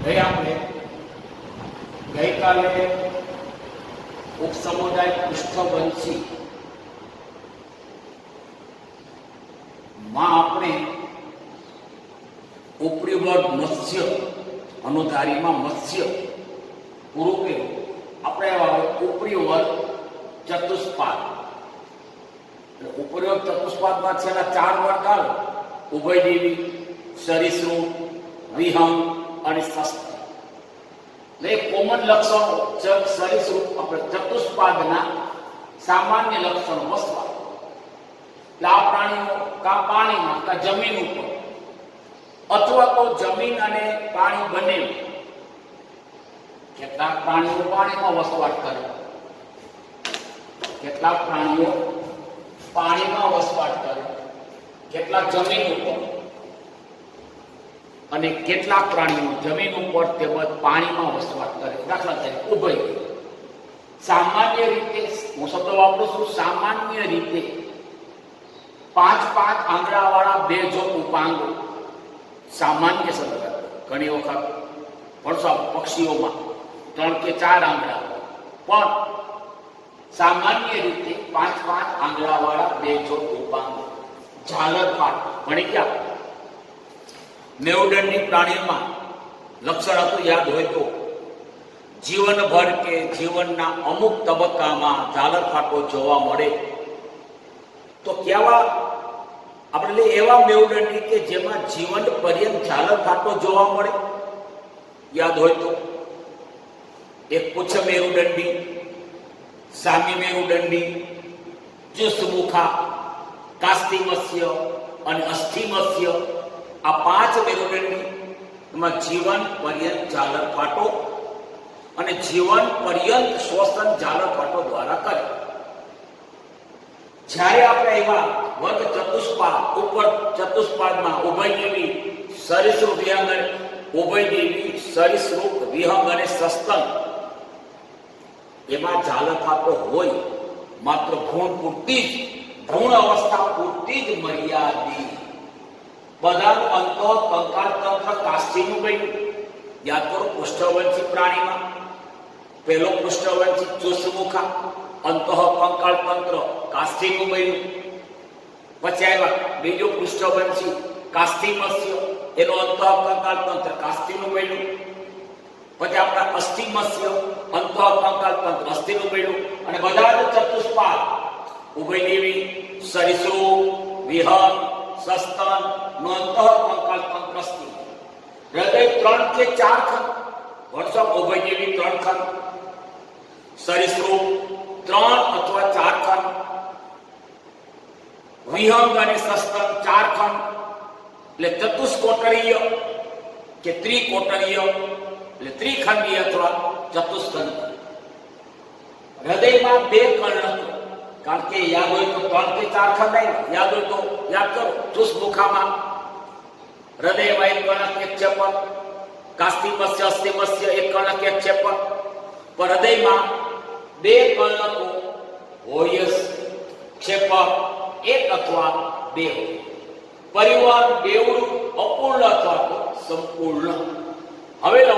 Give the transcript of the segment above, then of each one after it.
ભાઈ આપણે ગઈકાલે ઉપસમુદાય પૃષ્ઠવંશી માં આપણે ઉપરી વર્ગ મત્સ્ય અનુધારીમાં મત્સ્ય પૂરું કર્યું. આપણે ઉપરી વર્ગ ચતુષ્પાદ, ઉપરી વર્ગ ચતુષ્પાદમાં છેલ્લા 4 વર્ગ આવે: ઉભયજીવી, સરીસૃપ, વિહંગ અને સસ્ત. એક કોમન લક્ષણો સરીસૃપ આપણે ચતુષ્પાદના સામાન્ય લક્ષણો વસવા. એટલે આ પ્રાણીઓ કા પાણીમાં કા જમીન ઉપર અથવા તો જમીન અને પાણી બંને. કેટલાક પ્રાણીઓ પાણીમાં વસવાટ કરે, કેટલાક પ્રાણીઓ પાણીમાં વસવાટ કરે, કેટલાક જમીન ઉપર અને કેટલાક પ્રાણીઓ જમીન ઉપર તેમજ પાણીમાં વસવાટ કરે. દાખલા તરીકે ઉભય. સામાન્ય રીતે હું શબ્દ વાપરું છું, સામાન્ય રીતે 5 આંગળા વાળા બે જો ઉપાંગો સામાન્ય શબ્દ. ઘણી વખત ભણશો પક્ષીઓમાં 3 કે 4 આંગળા, પણ સામાન્ય રીતે 5 આંગળા વાળા બે જો ઉપાંગો. ઝાલરપાટ ભણી ગયા. મેરુદંડી પ્રાણીઓમાં લક્ષણ હતું, યાદ હોય તો, જીવનભર કે જીવનના અમુક તબક્કામાં ઝાલરફાટો જોવા મળે. તો કેવા આપણે એવા મેરુદંડી કે જેમાં જીવન પર્યંત ઝાલરફાટો જોવા મળે. યાદ હોય તો એક પુચ્છ મેરુદંડી, સામી મેરુદંડી, જુસ્મુખા, કાસ્તી મત્સ્ય અને અસ્થિ મત્સ્ય. આ 5 મેરુદંડી એમાં જીવન પર્યંત ઝાલરફાટો અને જીવન પર્યંત શ્વસન ઝાલરફાટો દ્વારા કરે. જ્યારે આપણે એવા વર્ગ ચતુષ્પાદ ઉપર ચતુષ્પાદમાં ઉભયજીવી, સરીસૃપ, વિહંગ, ઉભયજીવી, સરીસૃપ, વિહંગ અને સસ્તન એમાં ઝાલરફાટો હોય, માત્ર ભ્રૂણ પૂરતી જ, ભ્રૂણ અવસ્થા પૂરતી જ મર્યાદિત. બધાનું અંતઃ કંકાળ તંત્ર કાષ્ઠીનું બન્યું. યાદ કરો, પૃષ્ઠવંશી પ્રાણીમાં પહેલો પૃષ્ઠવંશી ચુસ્મુખા, અંતઃ કંકાળ તંત્ર કાષ્ઠીનું બન્યું. પછી આવ્યા બીજો પૃષ્ઠવંશી કાષ્ઠી મત્સ્ય, એનો અંતઃ કંકાળ તંત્ર કાષ્ઠીનું બન્યું. પછી આપણા અસ્થિ મત્સ્ય, અંતઃ કંકાળ તંત્ર અસ્થિનું બન્યું. અને બધા જ ચતુષ્પાદ ઉભયજીવી, સરીસૃપ, વિહંગ, સસ્તન નો અંતઃ કંકાળ તંત્ર અસ્થિ. હૃદય 3 કે 4 ખંડ. વર્ષો ઉભયજીવી 3 ખંડ, સરીસૃપ 3 અથવા 4 ખંડ, વિહંગ અને સસ્તન 4 ખંડ. એટલે ચતુષ્કોટરીય કે ત્રિકોટરીય, એટલે ત્રિખંડીય અથવા ચતુષ્ખંડીય. હૃદયમાં 2 કર્ણ, કારણ કે યાદ હોય તો 3 કે 4 ખંડ આવ્યા. યાદ હોય તો યાદ કરો, ચુસ્મુખામાં હૃદયમાં 1 કર્ણક 1 ક્ષેપક, કાષ્ઠી મત્સ્ય, અસ્થિ મત્સ્ય 1 કર્ણક 1 ક્ષેપક. પર હૃદયમાં 2 કર્ણકો હોય, ક્ષેપક 1 અથવા 2 હોય. પરિવાર બેવડું, અપૂર્ણ અથવા તો સંપૂર્ણ. હવે લો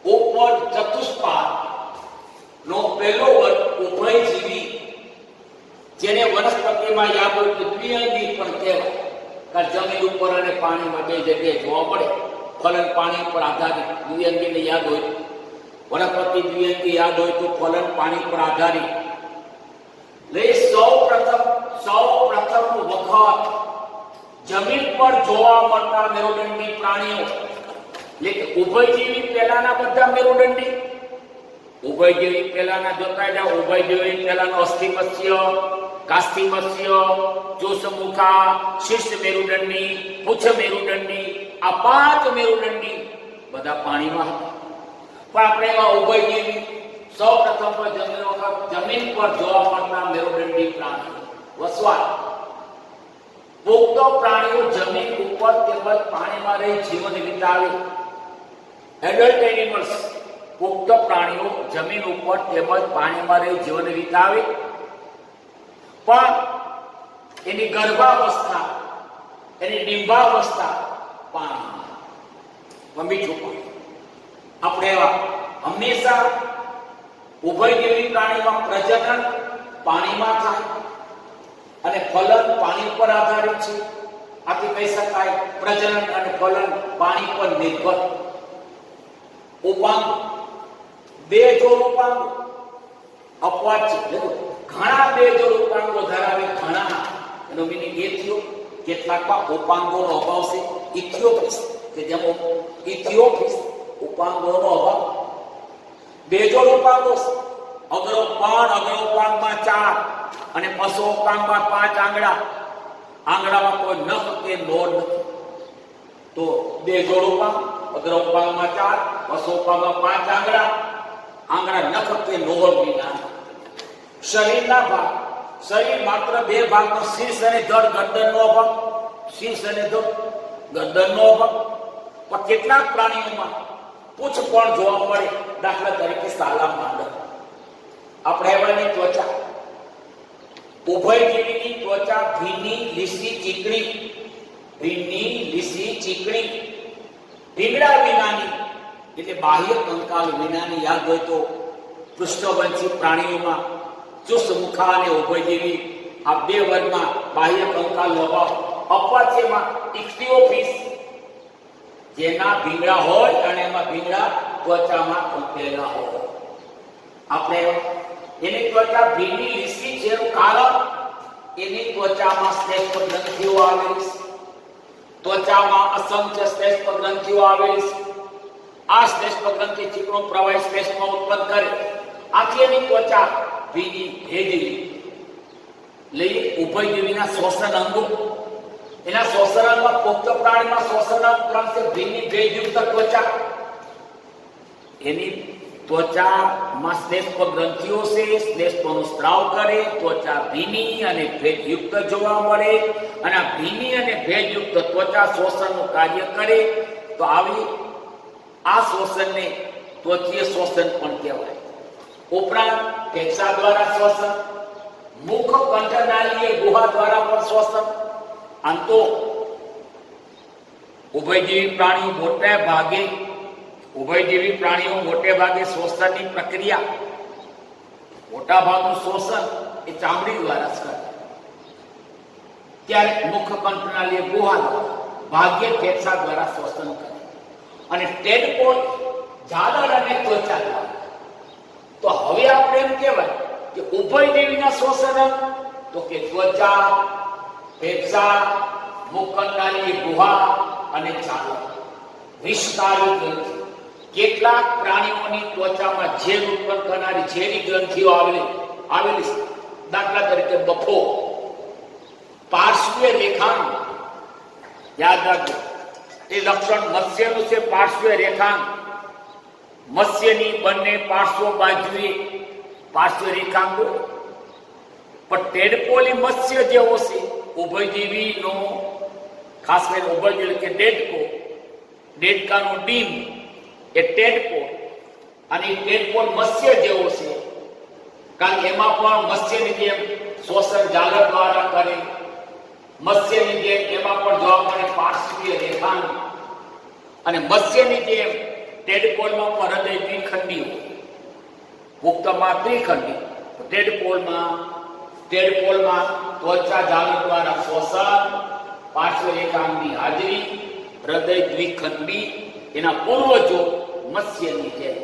ઉપર ચતુષ્પાદ નો પહેલો વર્ગ ઉભયજીવી, જેને વનસ્પતિમાં યાદ હોય તો દ્વિઅંગી પણ કહેવાય. કારણ જમીન ઉપર અને પાણીમાં બે જગ્યાએ જોવા મળે. ફલન પાણી પર આધારિત દ્વિઅંગીને યાદ હોય. વનસ્પતિ દ્વિઅંગી યાદ હોય તો ફલન પાણી પર આધારિત. સૌ પ્રથમ વખત જમીન પર જોવા મળતા મેરુદંડી પ્રાણીઓ, એટલે કે ઉભયજીવી પહેલાના બધા મેરુદંડી. ઉભયજીવી પહેલાના જોતા જાઓ. ઉભયજીવી પહેલાનો અસ્થિ મત્સ્ય, કાષ્ઠી મત્સ્ય, ચુસ્મુખા, શીર્ષ મેરુદંડી, પુચ્છ મેરુદંડી. આ 5 મેરુદંડી બધા પાણીમાં હતા. પણ આપણે એવા ઉભયજીવી સૌ પ્રથમ જમીન પર જોવા મળતા મેરુદંડી પ્રાણીઓ વસવાટ. પુખ્ત પ્રાણીઓ જમીન ઉપર તેમજ પાણીમાં રહી જીવન વિતાવે. એડલ્ટ એનિમલ્સ, પુખ્ત પ્રાણીઓ જમીન ઉપર તેમજ પાણીમાં રહી જીવન વિતાવે. પણ એની ગર્ભાવસ્થા, એની ડિંબાવસ્થા પાણીમાં. મીઠું પાણી. આપણે એવા હંમેશા ઉભયજીવી પ્રાણીમાં પ્રજનન પાણીમાં થાય અને ફલન પાણી પર આધારિત છે. આથી કહી શકાય પ્રજનન અને ફલન પાણી પર નિર્ભર. ઉપાંગ બે જોડ ઉપાંગ અપવાદ છે. ઘણા બે જોડ ઉપાંગો ધરાવે ઘણા, એનો મીનિંગ એ થયો કેટલાકમાં ઉપાંગોનો અભાવ છે. ઇથિયોપિસ કે જેમ ઇથિયોપિસ ઉપાંગોનો અભાવ. બે જોડ ઉપાંગો અગ્રોપાંગમાં 4 અને પશોપાંગમાં 5 આંગળા. આંગળામાં કોઈ નખ કે નોર નથી. તો બે જોડ ઉપાંગ અગ્રોપાંગમાં 4, પશોપાંગમાં 5 આંગળા. આંગળા નખ કે નોર વિના. શરીરના ભાગ શરીર માત્ર બે ભાગમાં શીર્ષ અને ધડ. ગરદનનો ભાગ શીર્ષ અને ધડ ગરદનનો ભાગ. પણ કેટલાક પ્રાણીઓમાં પૂંછ પણ જોવા મળે. દાખલા તરીકે સાલામાંડર. આપણે એવાની ત્વચા ઉભયજીવીની ત્વચા ભીની લીસી ચીકણી. ભીની લીસી ચીકણી ભીંગડા વિનાની એટલે બાહ્ય કંકાલ વિનાની. યાદ હોય તો પૃષ્ઠવંશી પ્રાણીઓમાં ચુસ્તમુખા અને ઉભયજીવી આ બે વર્ગમાં બાહ્ય કંકાલનો અભાવ. અપવાચ્યમાં ઇક્તિઓફિસ જેના ભીંગડા હોય અને એમાં ભીંગડા ત્વચામાં કંપેલા હોય. આપણે એની ત્વચા ભીની લીસી છે એનું કારણ એની ત્વચામાં શ્લેષ્મ ગ્રંથિઓ આવેલી છે. ત્વચામાં અસંખ્ય શ્લેષ્મ ગ્રંથિઓ આવેલી છે. આ શ્લેષ્મ ગ્રંથિ ચીકણો પ્રવાહી શ્લેષ્મ ઉત્પન્ન કરે. આથી એની ત્વચા ભીની ભેજેલી. લઈએ ઉભયજીવીના શ્વસન અંગો. એના શ્વસન અંગમાં પુખ્ત પ્રાણીમાં શ્વસન અંગ 3 છે. ભીની ભેજયુક્ત ત્વચા. એની ત્વચામાં શ્લેષ્મ ગ્રંથિઓ છે. શ્લેષ્મનો સ્ત્રાવ કરે. ત્વચા ભીની અને ભેજયુક્ત જોવા મળે. અને આ ભીની અને ભેજયુક્ત ત્વચા શ્વસનનું કાર્ય કરે તો આવી આ શ્વસનને ત્વચીય શ્વસન પણ કહેવાય. ઉપરાંત ફેફસા દ્વારા શ્વસન, મુખ કંઠનાળીય ગુહા દ્વારા પણ શ્વસન. આમ તો ઉભયજીવી પ્રાણીઓ મોટે ભાગે શ્વસનની પ્રક્રિયા મોટા ભાગનું શ્વસન એ ચામડી દ્વારા જ કરે. ત્યારે મુખ કંઠનાળીય ગુહા દ્વારા, ભાગ્યે ફેફસા દ્વારા શ્વસન કરે. અને ટેડપોલ ઝાલર અને ત્વચા દ્વારા. તો હવે આપણે એમ કહેવાય કે ઉભયજીવીના શ્વસન તો કે ત્વચા, ફેફસા, મુખ કંઠનાળીય ગુહા અને ઝાલર. વિષકારી ગ્રંથિ. કેટલાક પ્રાણીઓની ત્વચામાં ઝેર ઉત્પન્ન કરનારી ઝેરી ગ્રંથિઓ આવેલી છે. દાખલા તરીકે બફો. પાર્શ્વીય રેખાંગ યાદ રાખજો. એ લક્ષણ મત્સ્યનું છે. પાર્શ્વીય રેખાંગ. મત્સ્યની બંને પાર્શ્વ બાજુએ પાર્શ્વ રેખાંગો. પણ ટેડપોલી મત્સ્ય જેવો છે ઉભયજીવીનો, ખાસ કરીને ઉભયજીવી કે ડેડકાનો ડીમ એ ટેડપોલ. અને ટેડપોલ મત્સ્ય જેવો છે કારણ કે એમાં પણ મત્સ્યની જેમ શ્વસન ઝાલર દ્વારા કરે. મત્સ્યની જેમ એમાં પણ જોવા મળે પાર્શ્વીય રેખાંગ. અને મત્સ્યની જેમ ટેડપોલમાં પણ હૃદય દ્વિખંડી હોય. પુખ્તમાં ત્રિખંડી. ટેડપોલમાં ત્વચા ઝાલર દ્વારા શ્વસન, પાર્શ્વ રેખાંગની હાજરી, હૃદય દ્વિખંડી. એના પૂર્વજો મત્સ્યની જેમ.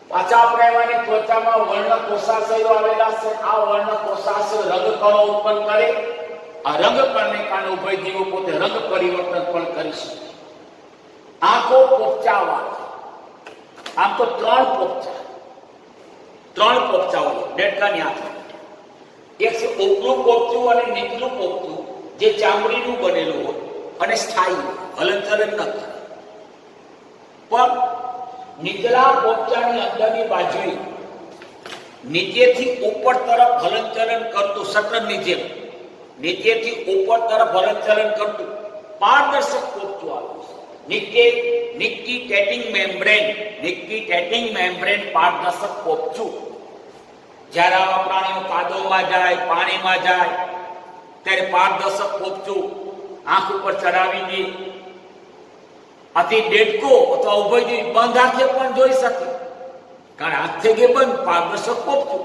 પાછા આપણે એમાંની ત્વચામાં વર્ણકોષાશયો આવેલા છે. આ વર્ણકોષાશય રંગકણો ઉત્પન્ન કરે. આ રંગકણને કારણે ઉભયજીવો પોતે રંગ પરિવર્તન પણ કરી શકે. આંખો પોપચાવાળી. આમ તો ત્રણ પોપચા હોય ડેડકાની આંખો. એક છે ઉપલું પોપચું અને નીચલું પોપચું જે ચામડીનું બનેલું હોય અને સ્થાયી હલનચલન ન કરે. પણ નીચલા પોપચાની અંદરની બાજુએ નીચેથી ઉપર તરફ હલનચલન કરતું શટરની જેમ નીચેથી ઉપર તરફ હલનચલન કરતું પારદર્શક પોપચું આવ્યું છે. નિક્ટિટેટિંગ મેમ્બ્રેન પારદર્શક પોપચું. જ્યારે આવા પ્રાણીઓ કાદવમાં જાય, પાણીમાં જાય ત્યારે પારદર્શક પોપચું આંખ ઉપર ચડાવી દે આથી દેડકો અથવા ઉભયજીવી બંધ આંખે પણ જોઈ શકે, કારણ હાથે કે બંધ પારદર્શક પોપતું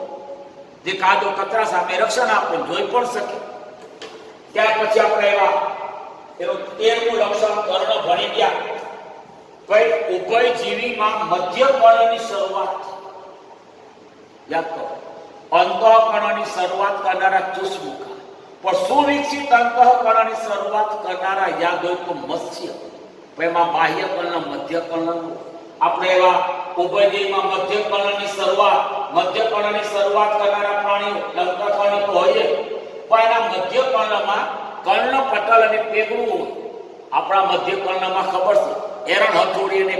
જે કાદો કચરા સામે રક્ષણ આપે જોઈ પણ શકે. ત્યાર પછી આપણે એવા એનું 13મું લક્ષણ કર્ણ ભણી ગયા. ભાઈ ઉભયજીવીમાં મધ્ય કર્ણની શરૂઆત યાદ કરો. અંતઃકર્ણની શરૂઆત કરનારા ચુસ્મુખા, પણ સુવિકસિત અંતઃકર્ણની શરૂઆત કરનારા યાદ હોય તો મત્સ્ય. એમાં બાહ્ય કર્ણ મધ્ય કર્ણ. આપણે એવા ઉભયજીવીમાં મધ્ય કર્ણની શરૂઆત કરનારા પ્રાણીઓ અંતઃકર્ણ તો હોય, પણ એના મધ્ય કર્ણમાં કર્ણપટલ અને પેગડું હોય. આપણા મધ્ય કર્ણમાં ખબર છે એરણ હથોડી અને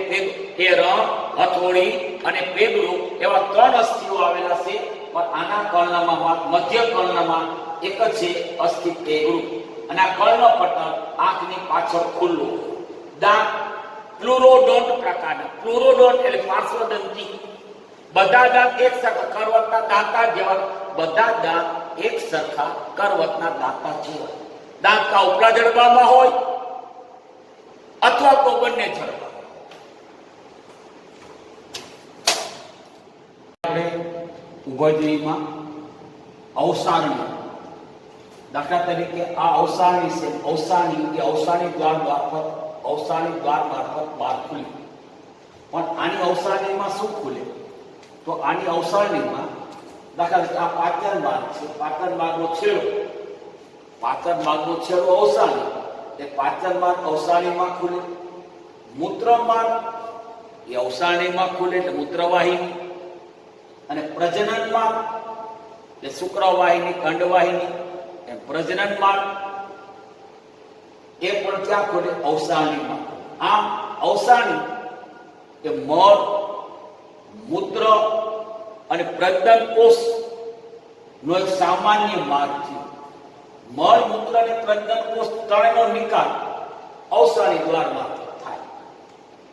એરણ હથોડી અને પેગડું એવા 3 અસ્થિઓ આવેલા છે, પણ આના કર્ણમાં મધ્ય કર્ણમાં એક જ છે અસ્થિ પેગડું, અને આ કર્ણપટલ આંખની પાછળ ખુલ્લું. દાંત પ્લુરોડોન્ટ પ્રકારના, પ્લુરોડોન્ટ એટલે પાર્શ્વદંતી. બધા દાંત એક સરખા કરવતના દાંતા જેવા, બધા દાંત એક સરખા કરવતના દાંતા જેવા. દાંત કા ઉપલા જડબામાં હોય અથવા તો બંને જડબા. આપણે ઉભયજીવીમાં અવસારણી, દાખલા તરીકે આ અવસારણી છે, અવસારણી દ્વાર મારફત બહાર ખુલે. પણ આની અવસારણીમાં શું ખુલે? તો આની અવસારણીમાં દાખલા તરીકે આ પાચન માર્ગ છે, પાચન માર્ગનો છેડો અવસારણી, એ પાચન માર્ગ અવસારણીમાં ખુલે. મૂત્ર માર્ગ એ અવસારણીમાં ખુલે એટલે મૂત્રવાહિની, અને પ્રજનન માર્ગ એટલે શુક્રવાહિની ખંડવાહિની એ પ્રજનન માર્ગ એ પણ ક્યાં ખુલે? અવસારણીમાં. આમ અવસારણી એ મળ, મૂત્ર અને પ્રજનન કોષ નો એક સામાન્ય માર્ગ છે. મળ, મૂત્ર અને પ્રજનન કોષ ત્રણેયનો નિકાલ અવસારણી દ્વારમાં થાય.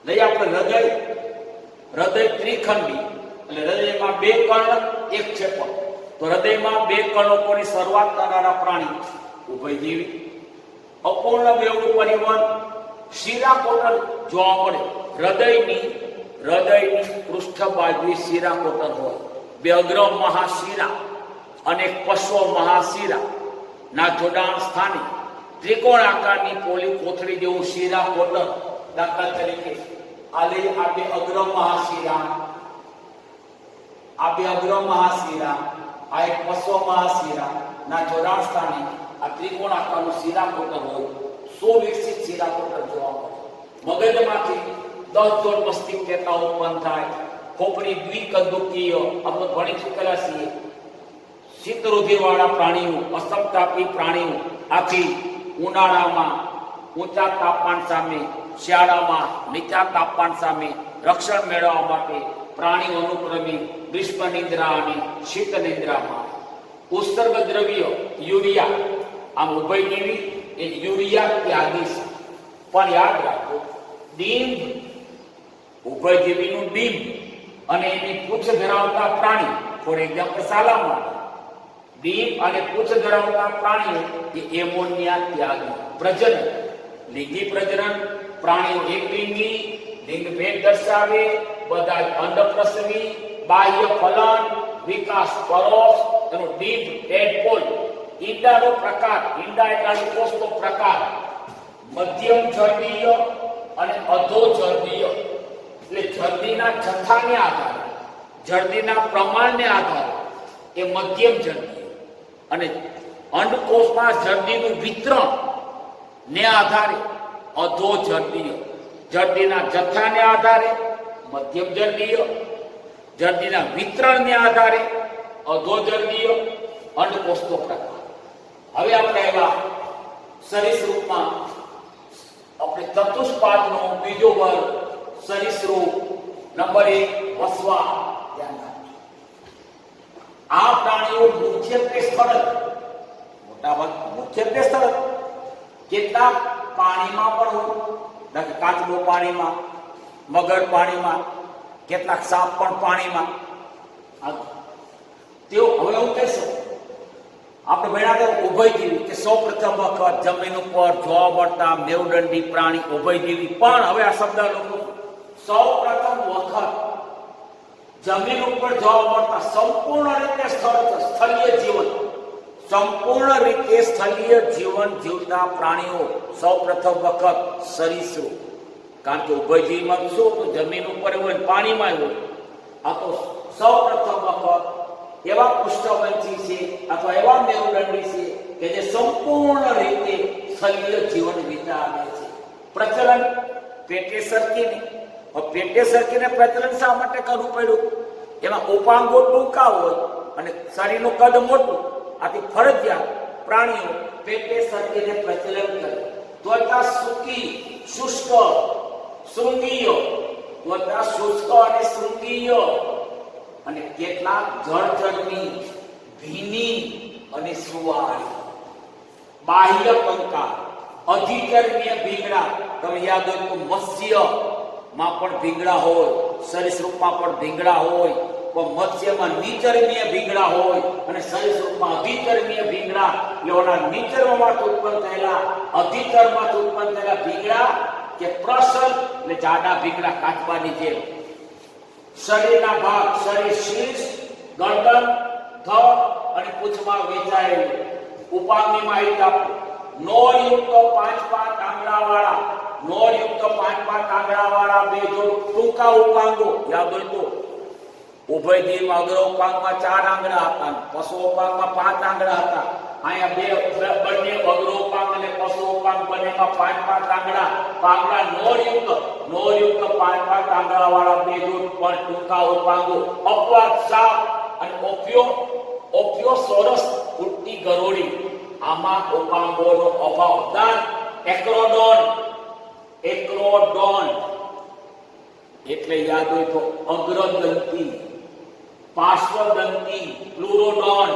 લઈ આપણે હૃદય ત્રિખંડી, એટલે હૃદયમાં 2 કર્ણ એક ક્ષેપક. તો હૃદયમાં 2 કર્ણકોની શરૂઆત કરનારા પ્રાણી ઉભયજીવી. અપૂર્ણ બેવડું પરિવહન શિરાકોટર જોવા મળે. હૃદયની પૃષ્ઠ બાજુએ શિરાકોટર હોય. 2 અગ્ર મહાશિરા અને પશ્વ મહાશિરા ના જોડાણ સ્થાને ત્રિકોણ આકારની પોલી કોથળી જેવું શિરાકોટર. દાખલા તરીકે આ 2 અગ્ર મહાશિરા, આ 2 અગ્ર મહાશિરા, આ એક પશ્વ મહાશિરા ના જોડાણ સ્થાને આ ત્રિકોણ આકારનું શિરાકોટર હોય. સુવિકસિત શિરાકોટર જોવા મળે. મગજમાંથી 10 જોડ મસ્તિષ્ક ચેતાઓ ઉત્પન્ન થાય. ખોપરી દ્વિકંદુકીય, આપણે ભણી ચૂકેલા છીએ. શીતરુધિરવાળા પ્રાણીઓ, અસમતાપી પ્રાણીઓ આથી ઉનાળામાં ઊંચા તાપમાન સામે, શિયાળામાં નીચા તાપમાન સામે રક્ષણ મેળવવા માટે પ્રાણીઓ અનુક્રમે ગ્રીષ્મ નિદ્રા અને શીત નિદ્રામાં. ઉત્સર્ગ દ્રવ્ય યુરિયા, આમ ઉભયજીવી એ યુરિયા ત્યાગી છે. પણ યાદ રાખો, ડીંભ ઉભયજીવીનું ડીંભ અને એની પૂંછ ધરાવતા પ્રાણી, ફોર એક્ઝામ્પલ સાલામા, ડીંભ અને પૂંછ ધરાવતા પ્રાણીઓ એ એમોનિયા ત્યાગી. પ્રજનન, લિંગી પ્રજનન, પ્રાણીઓ એકલિંગી, લિંગ ભેદ દર્શાવે, બધા અંડપ્રસવી, બાહ્ય ફલન, વિકાસ પરોક્ષ, એનો ડીંભ ટેડપોલ. ઈંડાનો પ્રકાર, ઈંડા એટલે કોષનો પ્રકાર, મધ્યમ જર્દીય અને અધો જર્દીય. એટલે જર્દીના જથ્થાને આધારે, જર્દીના પ્રમાણને આધારે એ મધ્યમ જર્દીય, અને અંડકોષમાં જર્દીનું વિતરણ ને આધારે અધો જર્દીય. જર્દીના જથ્થાને આધારે મધ્યમ જર્દીય, જર્દીના વિતરણને આધારે અધો જર્દીય, અંડકોષનો પ્રકાર. હવે આપણે એવા સરીસૃપમાં આપણે ચતુષ્પાદનો બીજો વર્ગ સરીસૃપ નંબર 1 વસવા. ધ્યાન રાખજો, આ પ્રાણીઓ મુખ્યત્વે સ્થળ, મોટાભાગ મુખ્યત્વે સ્થળ, કેટલાક પાણીમાં પણ હોય, કાચબો પાણીમાં, મગર પાણીમાં, કેટલાક સાપ પણ પાણીમાં. તેઓ હવે હું કહેશો આપણે ભણ્યા હતા ઉભયજીવી કે સૌ પ્રથમ વખત જમીન ઉપર જોવા મળતા મેરુદંડી પ્રાણી ઉભયજીવી, પણ હવે આ શબ્દ લોકો સૌ પ્રથમ વખત જમીન ઉપર જોવા મળતા સંપૂર્ણ રીતે સ્થળીય જીવન, સંપૂર્ણ રીતે સ્થળીય જીવન જીવતા પ્રાણીઓ સૌ પ્રથમ વખત સરીસૃપ. કારણ કે ઉભયજીવીમાં શું તો જમીન ઉપર હોય પાણીમાં હોય, આ તો સૌ પ્રથમ વખત એવા પુષ્ઠવંશી છે અથવા એવા મેરુદંડી છે કે જે સંપૂર્ણ રીતે સ્થળીય જીવન વિતાવે છે. પ્રચલન પેટે સરકીને, પેટે સરકીને પ્રચલન શા માટે કરવું પડ્યું? એમાં ઉપાંગો ટૂંકા હોય અને શરીરનું કદ મોટું, આથી ફરજિયાત પ્રાણીઓ પેટે સરકીને પ્રચલન કરે. ત્વચા સૂકી શુષ્ક શૃંગીય, ત્વચા શુષ્ક અને શૃંગીય, અને કેટલાક જળચરની ભીની અને સુવાળી. બાહ્ય કંકાલ, અધિકર્મીય ભીંગડા. તમે યાદ હોય તો મત્સ્યમાં પણ ભીંગડા હોય, સરીસૃપમાં પણ ભીંગડા હોય, પણ મત્સ્યમાં નીચર્મીય ભીંગડા હોય અને સરીસૃપમાં અધિચર્મીય ભીંગડા. લેવાના નીચર્મમાંથી ઉત્પન્ન થયેલા, અધિચર્મમાંથી ઉત્પન્ન થયેલા ભીંગડા કે પ્રસલ એટલે જાડા ભીંગડા કાચબાની જેમ. શરીરના ભાગ, શરીર શીર્ષ, ગરદન, ધડ અને પૂંછમાં વહેંચાયેલું. ઉપાંગની માહિતી આપો. નોળયુક્ત 5-5 આંગળાવાળા, નોળયુક્ત 5-5 આંગળાવાળા બે જોડ ટૂંકા ઉપાંગો. યાદ હોય તો ઉભયજીવીમાં અગ્ર ઉપાંગમાં 4 આંગળા હતા, પશુ ઉપાંગમાં 5 આંગળા હતા. અહીંયા બંને અગ્ર ઉપાંગ અને પશુ ઉપાંગ બંનેમાં 5-5 આંગળા. પાંગડા નોળયુક્ત 5-5 આંગળા વાળા બે જોડ પણ ટૂંકા ઉપાંગો. અપવાદ સાપ અને ઓફિયો સોરસ ઉડતી ગરોળી, આમાં ઉપાંગોનો અભાવ. દાંત એક્રોડોન એટલે યાદ હોય તો અગ્રદંતી, પાર્શ્વદંતી પ્લુરોડોન,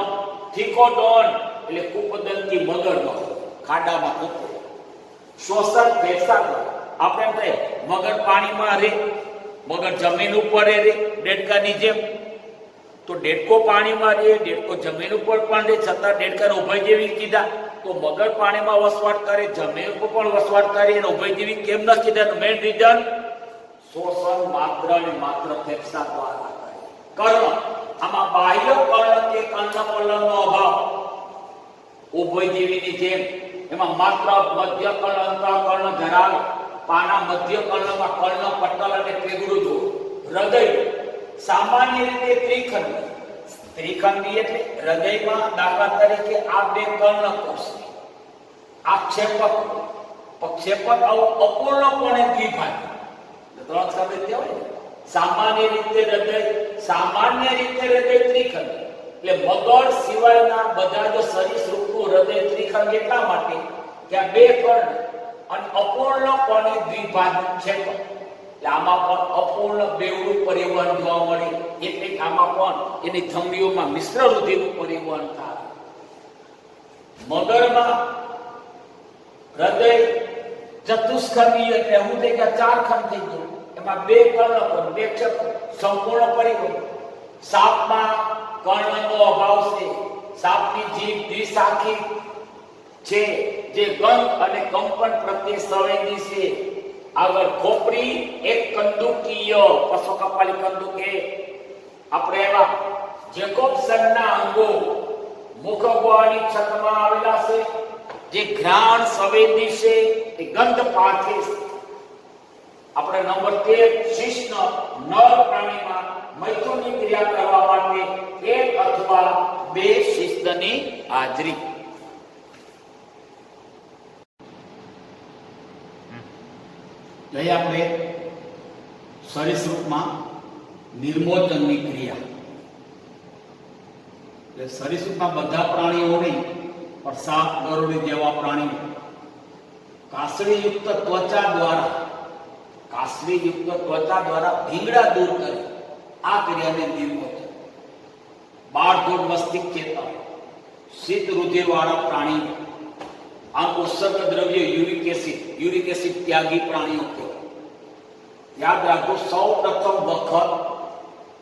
થિકોડોન એટલે કૂપદંતી મગરનો ખાડામાં કૂપો. શ્વસન ફેફસા દ્વારા. આપણે એમ કહીએ મગર પાણીમાં રહે, મગર જમીન ઉપર રહે ડેડકાની જેમ, તો ડેડકો પાણીમાં રહે, ડેડકો જમીન ઉપર પણ રહે, છતાં ડેડકાને ઉભયજીવી કીધા. તો મગર પાણીમાં વસવાટ કરે, જમીન ઉપર પણ વસવાટ કરે, અને ઉભયજીવી કેમ ન કીધા? મેઇન રીઝન શોષણ માત્ર અને માત્ર ફેફસા દ્વારા કરે. કર્ણ, આમાં બાહ્ય કર્ણ કે કર્ણપલ્લવનો અભાવ. ઉભયજીવીની જેમ એમાં માત્ર મધ્ય કર્ણ અંતઃકર્ણ ધરાવે. પાના મધ્ય કર્ણમાં કર્ણ પટલ અને પેગડું જો. હૃદય સામાન્ય રીતે ત્રિખંડી એટલે હૃદયમાં દાખલા તરીકે આ બે કર્ણકોષ, આક્ષેપક પ્રક્ષેપક અપૂર્ણપણે દ્વિભાજ્ય. સામાન્ય રીતે હૃદય ત્રિખંડી. એટલે મગર સિવાયના બધા જ સરીસૃપનું હૃદય ત્રિખંડી એટલા માટે કે આ બે કર્ણ અને અપૂર્ણપણે દ્વિભાજ્ય છે. એટલે આમાં પણ અપૂર્ણ બેવડું પરિવહન જોવા મળે. એટલે આમાં પણ એની ધમનીઓમાં મિશ્ર રુધિરનું પરિવહન થાય. મગરમાં હૃદય ચતુષ્ખંડીય એટલે હું થઈ ગયા 4 ખંડ થઈ ગયું. એમાં બે કર્ણ પણ બે સંપૂર્ણ પરિવહન. સાપમાં કર્ણનો અભાવ છે. સાપની જીભ દ્વિશાખી છે, જે ગંધ અને કંપન પ્રત્યે સંવેદી છે. આગળ ખોપરી એક કંદુકીય, પશુ કપાલી કંદુકે. આપણે એવા જેકોબ્સનના અંગો મુખ ગોળની છતમાં આવેલા છે, જે ઘ્રાણ સંવેદી છે, એ ગંધ પારખે છે. આપણે નંબર 13 શિશ્ન નર પ્રાણીમાં મૈથુનની ક્રિયા કરવા માટે 1 અથવા 2 શિશ્નની હાજરી. આપણે સરીસૃપમાં નિર્મોચનની ક્રિયા. એટલે સરીસૃપમાં બધા પ્રાણીઓ નહીં, પણ સાપ, ગરુડ જેવા પ્રાણીઓ કાસળીયુક્ત ત્વચા દ્વારા ભીંગડા દૂર કરે. આ ક્રિયાને નિર્મોચન. બાળધોડ મસ્તિષ્ક ચેતન, શીત રુધિર વાળા પ્રાણીઓ, આ ઉત્સર્ગ દ્રવ્ય યુરિક એસિડ ત્યાગી પ્રાણીઓ કહેવાય. યાદ રાખો, સૌ પ્રથમ વખત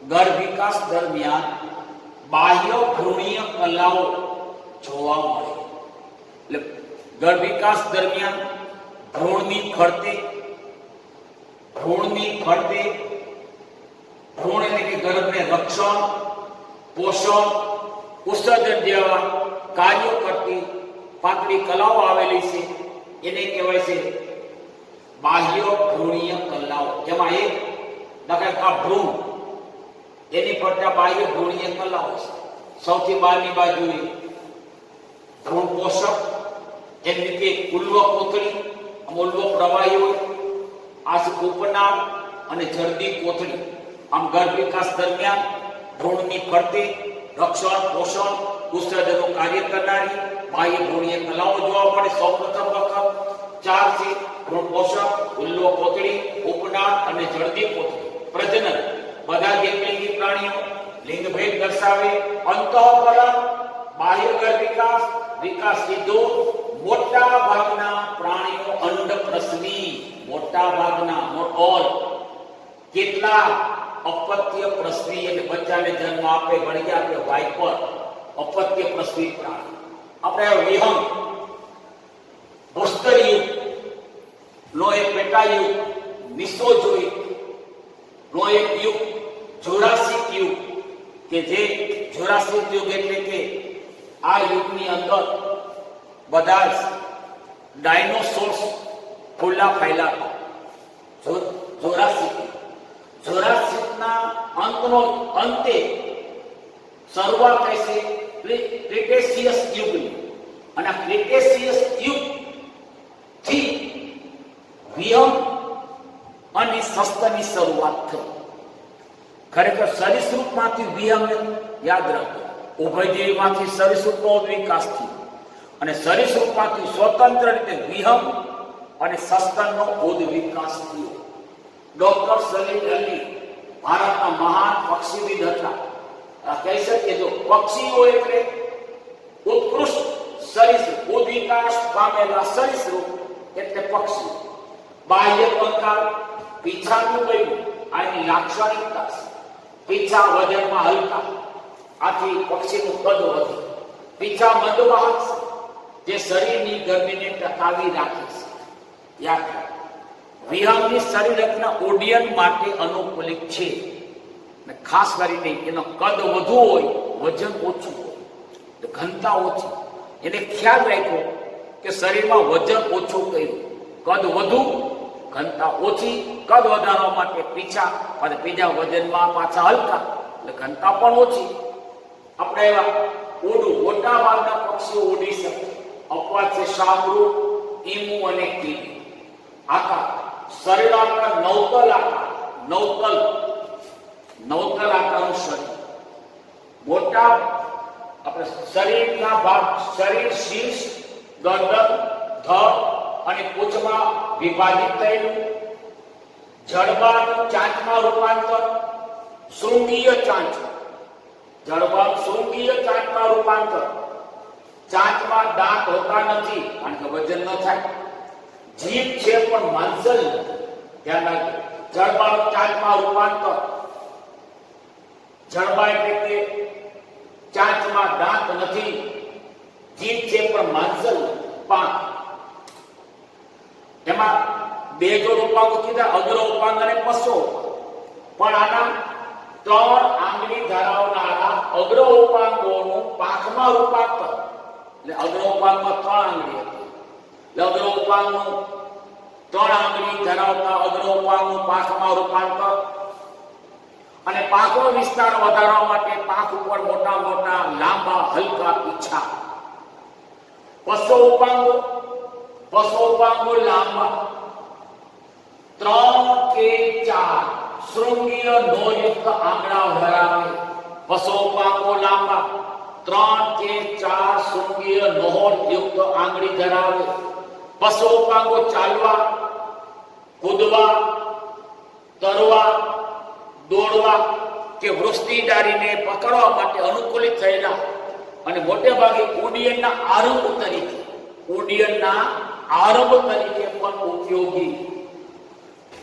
ગર્ભ વિકાસ દરમિયાન બાહ્ય ભ્રૂણીય કલાઓ જોવા મળે. એટલે ગર્ભ વિકાસ દરમિયાન ભ્રૂણની ફરતે ભ્રૂણ એટલે કે ગર્ભને રક્ષણ, પોષણ, ઉત્સર્જન જેવા કાર્યો કરતી પાતળી કલાઓ આવેલી છે, એને કહેવાય છે બાહ્ય ભ્રૂણીય કલાઓ. જેમાં એક દાખલા ભ્રૂણ, એની ફરતા બાહ્ય ભ્રૂણીય કલાઓ છે. સૌથી બહારની બાજુએ ભ્રૂણ પોષક, એમ રીતે ઉલ્વ કોથળી, ઉલ્વ પ્રવાહી હોય, આ છે ઉપનાળ અને જરદી કોથળી. આમ ગર્ભ વિકાસ દરમિયાન ભ્રૂણની ફરતે રક્ષણ, પોષણ, ઉત્સર્જનનું કાર્ય કરનારી બાહ્ય ભ્રૂણીય કલાઓ જોવા મળે. સૌપ્રથમ વખત ચાર છે: ભ્રૂણ પોષક, ઉલ્વ કોથળી, ઉપનાળ અને જરદી કોથળી. પ્રજનન બધા જ એકલિંગી પ્રાણીઓ લિંગભેદ દર્શાવે. અંતઃકરણ, બાહ્ય ગર્ભ વિકાસ સીધો. મોટા ભાગના પ્રાણીઓ અંડપ્રસવી, મોટા ભાગના, નોટ ઓલ. કેટલા અપત્ય પ્રસવી એટલે બચ્ચાને જન્મ આપે, ગણી આપે વાઇપર, અપત્ય પ્રસવી પ્રાણી. આપણે વિહંગ, ભૂસ્તરયુગ, નો એક પેટાયુગ, મિસોજોઇક નો એક યુગ, જુરાસિક યુગ, કે જે જુરાસિક યુગ એટલે કે આ યુગની અંદર બધા જ ડાયનોસોર્સ ખુલ્લા ફાયલા હતા. જોરાસિકના અંતે શરૂઆત થઈ છે ક્રિટેશિયસ યુગની, અને ક્રિટેશિયસ યુગ થી વિહંગ અને સસ્તનની શરૂઆત થઈ. ખરેખર સરીસૃપમાંથી વિહંગ યાદ રાખો, ઉભયજીવીમાંથી સરીસૃપનો વિકાસ થયો અને સરીસૃપમાંથી સ્વતંત્ર રીતે વિહંગ અને સસ્તનનો વિકાસ થયો. ડોક્ટર સલીમ અલી ભારતના મહાન પક્ષીવિદ હતા. કહી શકીએ જો પક્ષીઓ એટલે ઉત્કૃષ્ટ સરીસૃપ, વિકાસ પામેલા સરીસૃપ એટલે પક્ષી. બાહ્ય કંકાલ, પીછાનું બૈરું આની લાક્ષણિકતા છે. પીછા વજનમાં હલકા, આથી પક્ષીનું કદ વધે. પીછા મદવાહક છે, જે શરીરની ગરમીને ટકાવી રાખે છે. યાદ રાખો, વિહંગની શરીર રચના ઓડિયન માટે અનુકૂલિત છે. ખાસ કરીને એનો કદ વધુ હોય, વજન ઓછું હોય, ઘનતા ઓછી. એને ખ્યાલ રાખ્યો કે શરીરમાં વજન ઓછું કર્યું, કદ વધુ, ઘનતા ઓછી. કદ વધારવા માટે પીછા અને બીજા વજનમાં પાછા હલકા, એટલે ઘનતા પણ ઓછી. આપણે એવા ઉડું, મોટા ભાગના પક્ષીઓ ઉડી શકે. અપવાદ છે શામરૂ, ઈમુ અને કીડી. આકાર શરીર આકાર નવતલ આકાર, નવતલ આકારનું શરીર. મોટા આપણે શરીરના ભાગ, શરીર શીર્ષ, ગરદન, ધડ અને પૂંછમાં વિભાજિત થયેલું. જડબાનું ચાંચમાં રૂપાંતર, શૃંગીય ચાંચ. જડબાનું શૃંગીય ચાંચમાં રૂપાંતર. ચાંચમાં દાંત હોતા નથી કારણ કે વજન ન થાય. જીભ છે પણ માંસલ નથી, ધ્યાન રાખજો. જડબાનું ચાંચમાં રૂપાંતર. જડબા એટલે કે ચાંચમાં દાંત નથી, જીભ છે પણ માંસલ પાંખ. એમાં બે જોડ ઉપાંગો કીધા, અગ્ર ઉપાંગ અને પશ્વ ઉપાંગ. પણ આના 3 આંગળી ધરાવનારા અગ્ર ઉપાંગોનું પાંખમાં રૂપાંતર. એટલે અગ્ર ઉપાંગમાં 3 આંગળી હતી, એટલે અગ્ર ઉપાંગનું 3 આંગળી ધરાવતા અગ્ર ઉપાંગનું પાંખમાં રૂપાંતર. અને પાંખનો વિસ્તાર વધારવા માટે પાંખ ઉપર મોટા મોટા લાંબા હલકા પીછા. પશ્વ ઉપાંગો લાંબા 3 કે 4 શૃંગીય નોયુક્ત આંગળા ધરાવે. પશ્વ ઉપાંગો લાંબા 3 કે 4 શૃંગીય નોયુક્ત આંગળી ધરાવે. પશ્વ ઉપાંગો ચાલવા, કૂદવા, તરવા, દોડવા કે વૃષ્ટિ ડારીને પકડવા માટે અનુકૂલિત થયેલા અને મોટે ભાગે ઉડ્ડયનના આરંભ તરીકે પણ ઉપયોગી.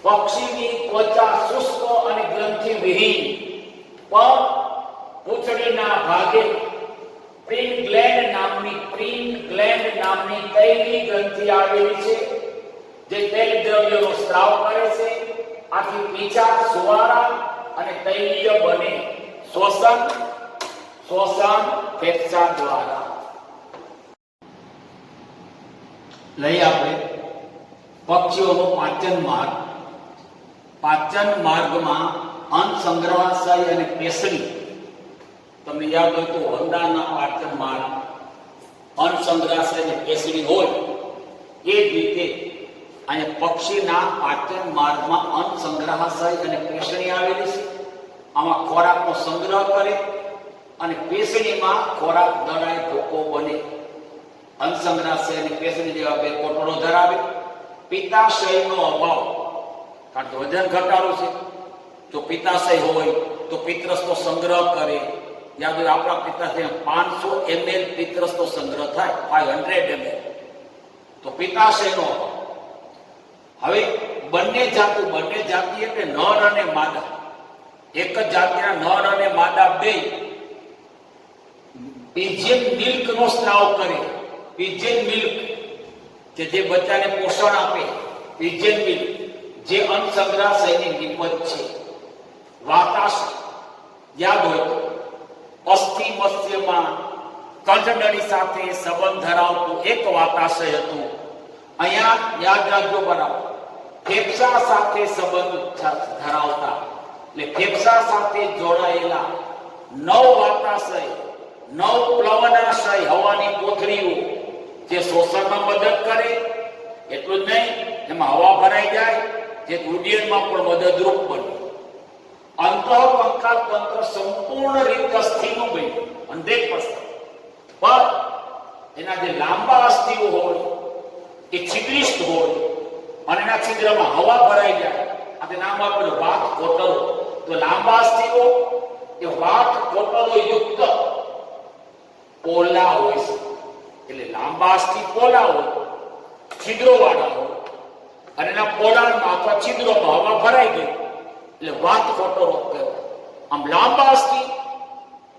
પક્ષીની ત્વચા શુષ્ક અને ગ્રંથિ વિહીન, પણ પૂંછડીના ભાગે પ્રીન ગ્લેન્ડ નામની તૈલી ગ્રંથિ આવેલી છે, જે તેલ દ્રવ્યોનો સ્ત્રાવ કરે છે. આથી પીચા, સુવારા અને તૈલીય બને. શ્વસન ફેફસા દ્વારા. લઈ આપણે પક્ષીઓનો પાચન માર્ગ. પાચન માર્ગમાં અન્નસંગ્રહાશય અને પેશડી. તમને યાદ હોય તો વંદાના પાચન માર્ગ અન્નસંગ્રહાશય અને પેશડી હોય, એ જ રીતે અહીંયા પક્ષીના પાચન માર્ગમાં અન્નસંગ્રહાશય અને પેશડી આવેલી છે. આમાં ખોરાકનો સંગ્રહ કરે અને પેશડીમાં ખોરાક દળાય, ભૂકો બને. અન્નસંગ્રહાશય અને પેશડી જેવા બે કોટડો ધરાવે. પિત્તાશયનો અભાવ, કારણ કે વજન ઘટાડો છે. જો પિત્તાશય હોય તો પિત્તરસનો સંગ્રહ કરે. યાદ હોય આપણા પિત્તાશય 500 ml પિત્તરસનો સંગ્રહ થાય, 500 ml. તો પિત્તાશયનો અભાવ. હવે બંને જાતિ એટલે નર અને માદા. એક જ જાતિના નર અને માદા બે પિજન મિલ્કનો સ્ત્રાવ કરે. પિજન મિલ્ક કે જે બચ્ચાને પોષણ આપે, પિજન મિલ્ક જે અન્નસંગ્રહાશયની નિપજ છે. વાતાશય યાદ હોય તો અસ્થિ મત્સ્યમાં કંઠનળી સાથે સંબંધ ધરાવતું એક વાતાશય હતું. અહીંયા યાદ રાખજો બરાબર, ફેફસા સાથે સંબંધ ધરાવતા એટલે ફેફસા સાથે જોડાયેલા 9 વાતાશય, 9 પ્લવનાશય હવાની કોથળીઓ જે શોષણમાં મદદ કરે. એટલું જ નહીં, એમાં હવા ભરાઈ જાય, જે ઉડ્ડયનમાં પણ મદદરૂપ બને. અંતઃકંકાલ તંત્ર સંપૂર્ણ રીતે અસ્થિનું બન્યું 100%. પણ એના જે લાંબા અસ્થિઓ હોય એ છિદ્રિષ્ઠ હોય અને એના છિદ્રમાં હવા ભરાઈ જાય. આ નામ આપેલું વાત કોટરો. તો લાંબા અસ્થિઓ એ વાત કોટરો યુક્ત પોલા હોય છે. એટલે લાંબા અસ્થિ પોલા હોય, છિદ્રો વાળા હોય અને એના પોલાણમાં અથવા છિદ્રોમાં હવા ભરાઈ ગઈ એટલે વાત કોટરો કહેવાય. આમ લાંબા અસ્થિ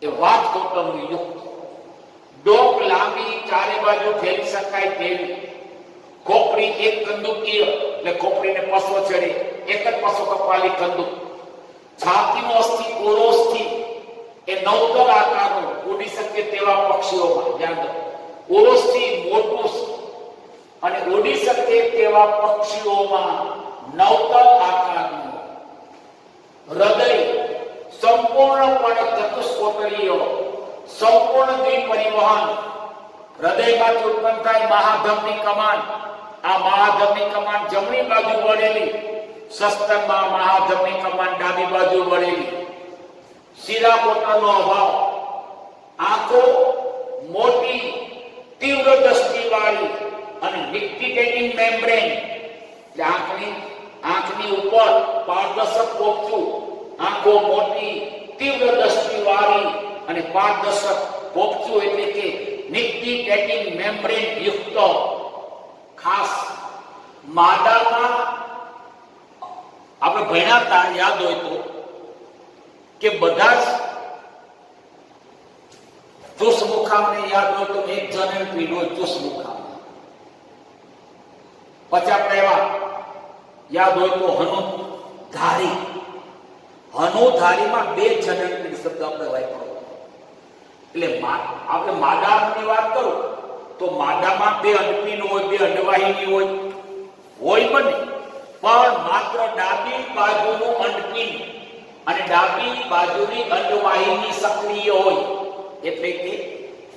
એ વાત કોટરનું યુક્ત. ડોક લાંબી, ચારે બાજુ ફેરી શકાય તેવી. ખોપરી એક કંદુકીય એટલે ખોપરીને પસો ચડે, એક જ પસો કપાલી કંદુક. છાતીનો અસ્થિ ઓરોસ્થિ એ નવતર આકારનું, ઉડી શકે તેવા પક્ષીઓમાં યાદ. ઓરોસ્થિ મોટું અને ઉડી શકે તેવા પક્ષીઓમાં નવતર આકારનું. હૃદય સંપૂર્ણપણે ચતુષ્કોટરીય, સંપૂર્ણ દ્વિપરિવહન. હૃદયમાંથી ઉત્પન્ન થાય મહાધમની કમાન. આ મહાધમની કમાન જમણી બાજુ વળેલી, સસ્તનમાં મહાધમની કમાન ડાબી બાજુ વળેલી. શીરા કોટરનો અભાવ. આંખો મોટી, તીવ્ર દ્રષ્ટિવાળી અને નિક્ટિટેટિંગ મેમ્બ્રેન. આંખની ઉપર પારદર્શક પોપચું. આંખો મોટી, તીવ્ર દ્રષ્ટિવાળી અને પારદર્શક પોપચું એટલે કે નિક્ટિટેટિંગ મેમ્બ્રેન યુક્ત. ખાસ માદામાં આપણે ભણ્યા હતા, યાદ હોય તો, કે બધા જ ચુસમુખામને યાદ હોય તો એક જનનપીંડ હોય ચુસમુખામ. પછી આપણે એવા યાદ હોય તો હનુધારી. હનુધારીમાં 2 જનનપીંડ શબ્દ આપણે વાપરો. એટલે આપણે માદાની વાત કરું તો માદામાં 2 અંડપીંડ હોય, 2 અંડવાહિની હોય બને. પણ માત્ર ડાબી બાજુનું અંડપીંડ અને ડાબી બાજુની અંડવાહિની સક્રિય હોય. એટલે કે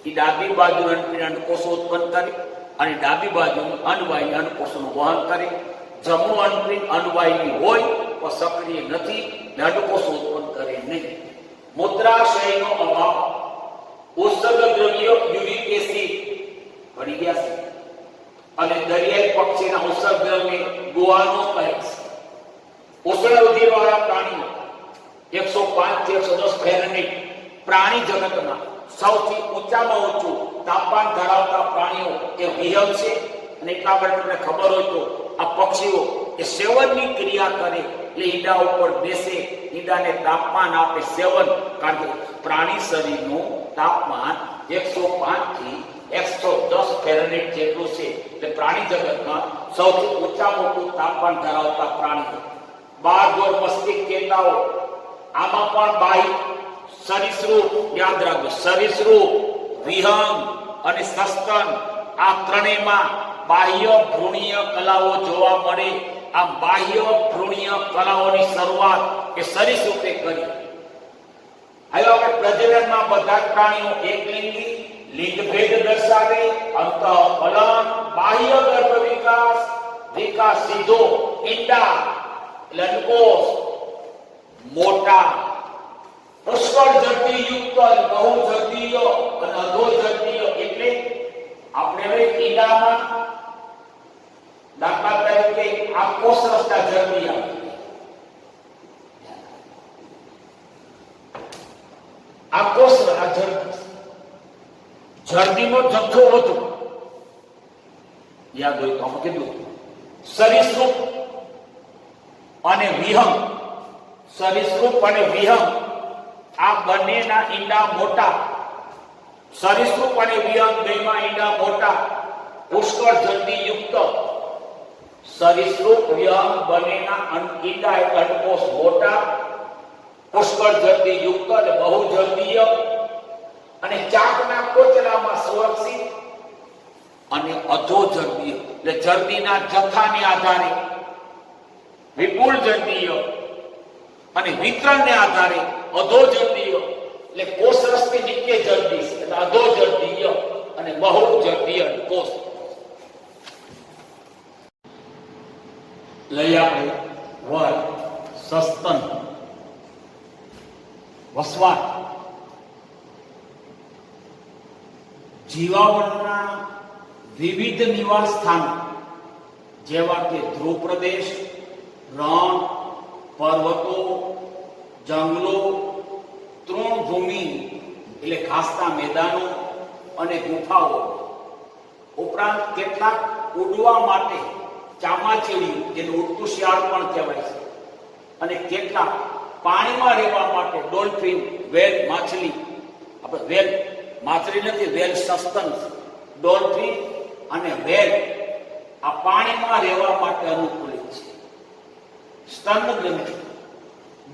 ડાબી બાજુ અંડપીંડ અંડકોષો ઉત્પન્ન કરે અને ડાબી બાજુનું અંડવાહિની અંડકોષોનું વહન કરે. જમણું અંડપીંડ અંડવાહિની હોય પણ સક્રિય નથી, અંડકોષો ઉત્પન્ન કરે નહીં. મૂત્રાશયનો અભાવ. ઉત્સર્ગ દ્રવ્ય યુરિક એસિડ ભળી ગયા છે અને દરિયાઈ પક્ષીના ઉત્સર્ગ દ્રવ્ય ગુઆનો કહે છે. ઉષ્ણ રુધિરવાળા પ્રાણીઓ 105 થી 110 ફેરનહીટ. પ્રાણી જગતમાં સૌથી ઊંચામાં ઊંચું તાપમાન ધરાવતા પ્રાણીઓ એ વિહંગ છે. અને એટલા માટે તમને ખબર હોય તો આ પક્ષીઓ એ સેવનની ક્રિયા કરે એટલે ઈંડા ઉપર બેસે, ઈંડાને તાપમાન આપે. સેવન, કારણ કે પ્રાણી શરીરનું તાપમાન 105 થી 110 ફેરનહીટ જેટલું છે. એટલે પ્રાણી જગતમાં સૌથી ઊંચામાં ઊંચું તાપમાન ધરાવતા પ્રાણીઓ. 12 જોડ મસ્તિષ્ક કેન્દ્રાઓ, આમાં પણ બાહ્ય સરીસૃપ, યાદ રાખજો, સરીસૃપ, વિહંગ અને સસ્તન, આ ત્રણેયમાં બાહ્ય ભ્રૂણીય કલાઓ જોવા મળે. આ બાહ્ય ભ્રૂણીય કલાઓની શરૂઆત એ સરીસૃપે કરી. હવે આપણે પ્રજનનમાં બધા જ પ્રાણીઓ એકલિંગી, લિંગભેદ દર્શાવે, અંતઃફલન, બાહ્ય ગર્ભ વિકાસ, વિકાસ સીધો ઈંડા, અંડકોષ, મોટા પુષ્કળ જડતી યુક્ત અને બહુ જડતીય અને અધો જડતીય. એટલે આપણે હવે ઈંડામાં દાખલા તરીકે આ કોષ રસ્તા જડતી આવે, આ કોષ આ જડતીનો જથ્થો હતો. યાદ હોય તો આપણે કીધું સરીસૃપ અને વિહંગ, સરીસૃપ અને વિહંગ આ બંનેના ઈંડા મોટા. સરીસૃપ અને વિહંગ બેમાં ઈંડા મોટા, પુષ્કળ જલ્દી યુક્ત. સરીસૃપ વિહંગ બંનેના ઈંડા અંડકોષ મોટા, પુષ્કળ જલ્દી યુક્ત અને બહુ જલ્દીય અને ચાકના કોચલામાં સુરક્ષિત અને અધો જલ્દીય. એટલે જલ્દીના જથ્થાને આધારે વિપુલ જલ્દીય અને વિતરણને આધારે અધો જલ્દીય. એટલે કોષ રસથી નીચે જલ્દી એટલે અધો જલ્દીય અને બહુ જલ્દીય કોષ. લઈ આપણે વર સસ્તન વસવાટ. જીવાવરના વિવિધ નિવાસ સ્થાનો જેવા કે ધ્રુવ પ્રદેશ, રણ, પર્વતો, જંગલો, તૃણભૂમિ એટલે ઘાસના મેદાનો અને ગુફાઓ, ઉપરાંત કેટલાક ઉડવા માટે ચામાચીડિયું, જેને ઉડતું શિયાળ પણ કહેવાય છે, અને કેટલાક પાણીમાં રહેવા માટે ડોલ્ફિન, વેલ, માછલી. આપણે વેલ માછલી નથી, વેલ સસ્તન, ડોલ્ફિન અને વેલ આ પાણીમાં રહેવા માટે અનુકૂલિત છે. સ્તન ગ્રંથિ,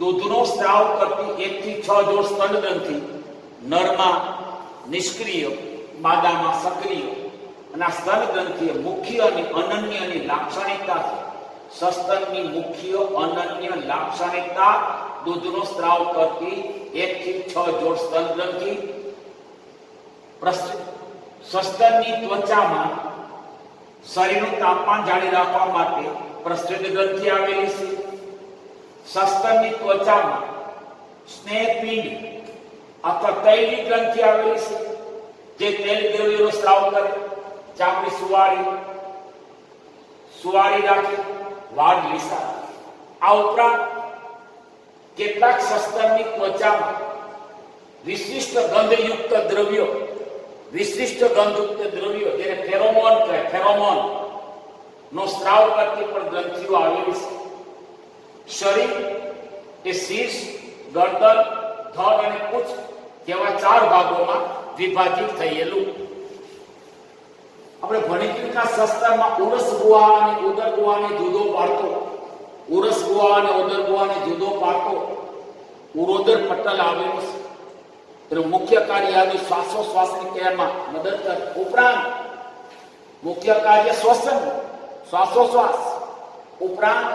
દૂધનો સ્ત્રાવ કરતી 1 થી 6 જોડ સ્તન ગ્રંથિ નરમાં નિષ્ક્રિય, માદામાં સક્રિય. અને આ સ્તન ગ્રંથિ મુખ્ય અને અનન્યની લાક્ષણિકતા છે. સસ્તનની મુખ્ય અનન્ય લાક્ષણિકતા દૂધનો સ્ત્રાવ કરતી 1 થી 6 જોડ સ્તન ગ્રંથિ. સસ્તનની ત્વચામાં શરીરનું તાપમાન જાળવી રાખવા માટે પ્રસ્તુત ગ્રંથિ આવેલી છે. સસ્તનની ત્વચામાં સ્નેહપિંડ અથવા તૈલી ગ્રંથિ આવેલી છે, જે તેલ દ્રવ્યનો સ્ત્રાવ કરે, ચામડી સુવાળી રાખે, વાળ લીસા. આ ઉપરાંત કેટલાક સસ્તનની ત્વચામાં વિશિષ્ટ ગંધયુક્ત દ્રવ્યો, જેને ફેરોમોન કહે, ફેરોમોન નો સ્ત્રાવ કરતી પણ ગ્રંથિઓ આવેલી છે. શરીર એ શીર્ષ, ગરદન, ધડ અને પૂંછ જેવા 4 ભાગોમાં વિભાજિત થયેલું. આપણે ભણી ચૂક્યા સસ્તનમાં ઉરસ ગુહા અને ઉદર ગુહાને જુદો પાડતો, ઉરસ ગુહા અને ઉદર ગુહાને જુદો પાડતો ઉરોદર પટલ આવેલું છે. તેનું મુખ્ય કાર્ય આદિ શ્વાસોશ્વાસની ક્રિયામાં મદદ કરે. ઉપરાંત મુખ્ય કાર્ય શ્વસન, શ્વાસોશ્વાસ ઉપરાંત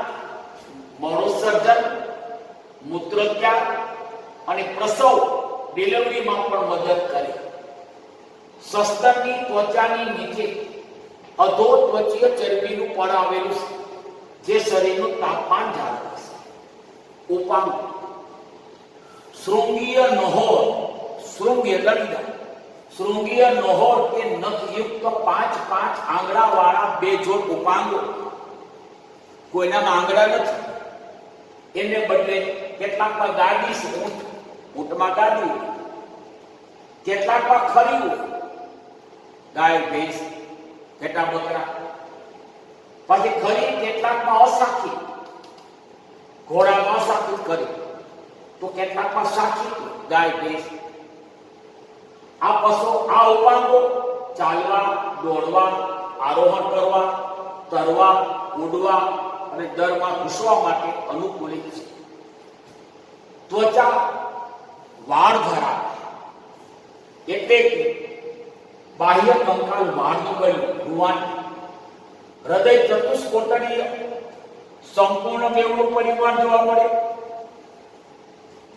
મળોત્સર્જન, મૂત્રોત્યાગ અને પ્રસવ, ડિલિવરીમાં પણ મદદ કરે. સસ્તનની ત્વચાની નીચે અધો ત્વચીય ચરબીનું પડ આવેલું છે, જે શરીરનું તાપમાન જાળવે છે. ઉપાંગ, શૃંગીય નહોર, શૃંગીય લડીદા, શૃંગીય નહોર કે નખયુક્ત 5 આંગળા વાળા 2 જોડ ઉપાંગો. કોઈનામાં આંગળા નથી, એને બદલે કેટલાકમાં ગાડી છે, ઊંટમાં ગાડી, કેટલાકમાં ખરી હોય, ગાય, ભેંસ, ઘેટા, બકરા. પછી ખરી કેટલાકમાં અસાખી, ઘોડામાં અસાખી ખરી, તો કેટલાકમાં સાખી ગાય, ભેંસ. આ પશુ આ ઉપાંગો ચાલવા, દોડવા, આરોહણ કરવા, તરવા, ઉડવા અને દરમાં ઘૂસવા માટે અનુકૂલિત છે. ત્વચા વાળ ધરાવે એટલે કે બાહ્ય કંકાલ વાળનું બન્યું ભુવાની. હૃદય ચતુષ્કોટડીય સંપૂર્ણ બેવડું પરિવાર જોવા મળે.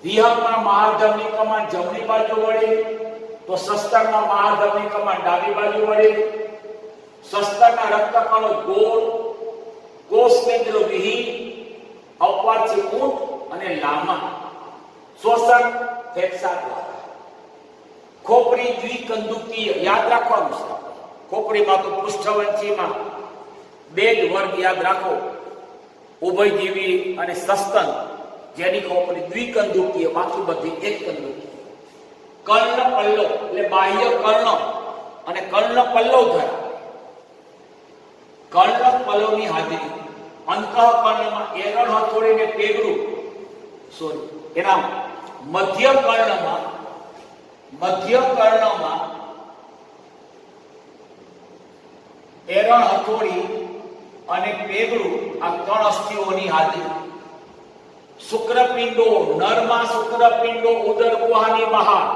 વિહંગમાં મહાધમની કમાન જમણી બાજુ વળે તો શસ્ત્રમાં મહાધમની કમાન ડાબી બાજુ વળે. શસ્ત્રના રક્તકણો ગોળ, કોષ કેન્દ્ર વિહીન, અપવાચી ઊંટ અને લાંબા. શ્વસન ફેફસા દ્વારા. ખોપરી દ્વિકંદુકીય, યાદ રાખવાનું છે. ખોપરીમાં તો પૃષ્ઠવંશીમાં બે જ વર્ગ યાદ રાખો, ઉભયજીવી અને સસ્તન, જેની ખોપરી દ્વિકંદુકીય, બાકી બધી એક કંદુકીય. કર્ણ પલ્લવ એટલે બાહ્ય કર્ણ અને કર્ણ પલ્લવ ધરાવે. કર્ણ પલ્લવની હાજરી અંતઃકર્ણમાં એરણ હથોડીને પેગડું, એના મધ્ય કર્ણમાં એરણ હથોડી અને પેગડું, આ ત્રણ અસ્થિઓની હાજરી. શુક્રપિંડો, નરમાં શુક્રપિંડો ઉદર ગુહાની બહાર,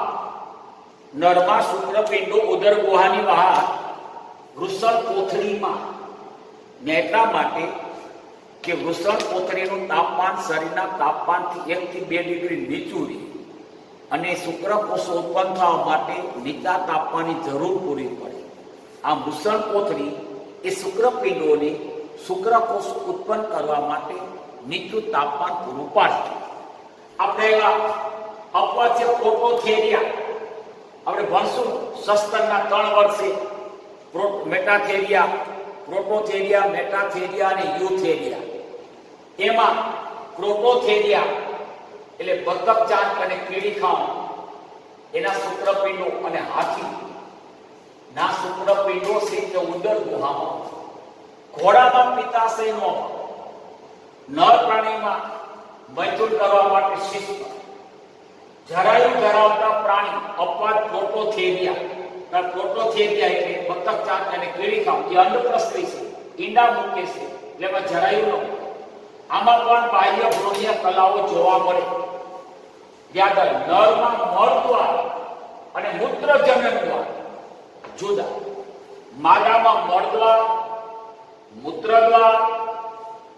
નરમાં શુક્રપિંડો ઉદર ગુહાની બહાર વૃષણ કોથળીમાં. ને એટલા માટે કે વૃષણ કોથળીનું તાપમાન શરીરના તાપમાનથી 1 થી 2 ડિગ્રી નીચું રહે અને શુક્રકોષો ઉત્પન્ન થવા માટે નીચા તાપમાનની જરૂર પૂરી પડે. આ વૃષણ કોથળી એ શુક્રપિંડોને શુક્રકોષ ઉત્પન્ન કરવા માટે નીચું તાપમાન પૂરું પાડે. આપણે એવા અપવાચ્ય પ્રોટોથેરિયા આપણે ભણશું સસ્તનના 3 વર્ષે. મેટાથેરિયા, પ્રોટોથેરિયા, મેટાથેરિયા અને યુથેરિયા. એમાં પ્રોટોથેરિયા એટલે બતક ચાંચ અને કીડી ખાવ એના શુક્રપિંડો અને હાથી ના શુક્રપિંડો છે કે ઉદર ગુહામાં. ઘોડામાં પિત્તાશયનો, નર પ્રાણીમાં મૈથુન કરવા માટે શિસ્ત. જરાયુ ધરાવતા પ્રાણી અપવાદ પ્રોટોથેરિયા. પ્રોટોથેરિયા એટલે બતક ચાંચ અને કીડી ખાવ એ અંડપ્રસ્થી છે, ઈંડા મૂકે છે એટલે એમાં જરાયુ ન. આમાં પણ બાહ્ય ભ્રૂણીય કલાઓ જોવા મળે. યાદ નરમાં મળદ્વાર અને મૂત્રજનન દ્વાર જુદા. માદામાં મળદ્વાર, મૂત્રદ્વાર,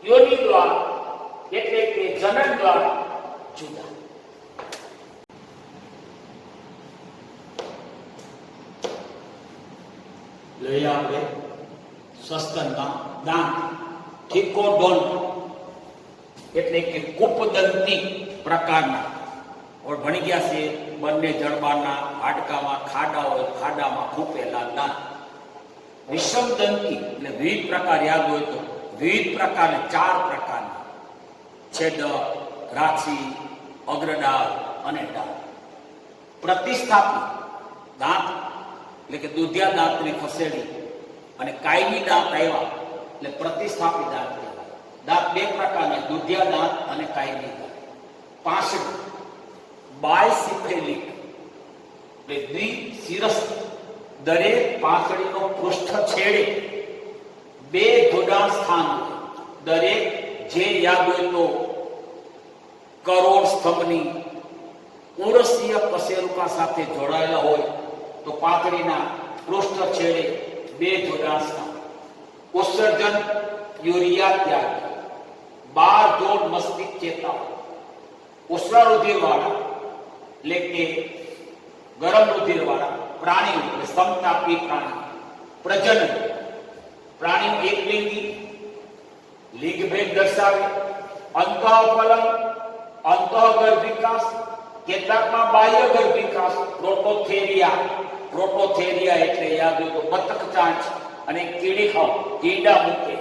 યોનિ દ્વાર એટલે કે જનન દ્વાર જુદા. લઈએ આપણે સસ્તનના દાંત. થિકોડોન્ટ એટલે કે કૂપદંતી પ્રકારના ભણી ગયા છે. બંને જડબાના હાડકામાં ખાડા હોય, ખાડામાં ખૂપેલા દાંત. વિષમદંતી એટલે વિવિધ પ્રકાર યાદ હોય તો વિવિધ પ્રકારના 4 પ્રકારના: છેદક, રાશી, અગ્રડાળ અને ડાળ. પ્રતિસ્થાપી દાંત એટલે કે દુધિયા દાંતને ખસેડી અને કાયમી દાંત આવ્યા એટલે પ્રતિસ્થાપી દાંત કહેવાય. દાંત 2 પ્રકારના, દુધિયા દાંત અને કાયમી દાંત. પાંસળી બાયસિફેલિક એટલે દ્વિશિરસ. દરેક પાંસળીનો પૃષ્ઠ છેડે 2 જોડાણ સ્થાન. દરેક જે યાદ હોય તો કરોડ સ્તંભની ઉરસીય કશેરુકા સાથે જોડાયેલા હોય તો પાંસળીના પૃષ્ઠ છેડે 2 જોડાણ સ્થાન. ઉત્સર્જન યુરિયા ત્યાગ. 12 જોડ મસ્તિષ્ક ચેતાઓ. ઉષ્ણ રુધિર વાળા એટલે કે ગરમ રુધિર વાળા પ્રાણીઓ એટલે સમતાપી પ્રાણી. પ્રજનન પ્રાણીઓ એકલિંગી, લિંગભેદ દર્શાવે. અંતઃફલન, અંતઃગર્ભિકાસ, કેટલાકમાં બાહ્ય ગર્ભિકાસ. પ્રોટોથેરિયા એટલે યાદ હોય તો બતક ચાંચ અને કીડી ખાવ, ઈંડા મૂકે.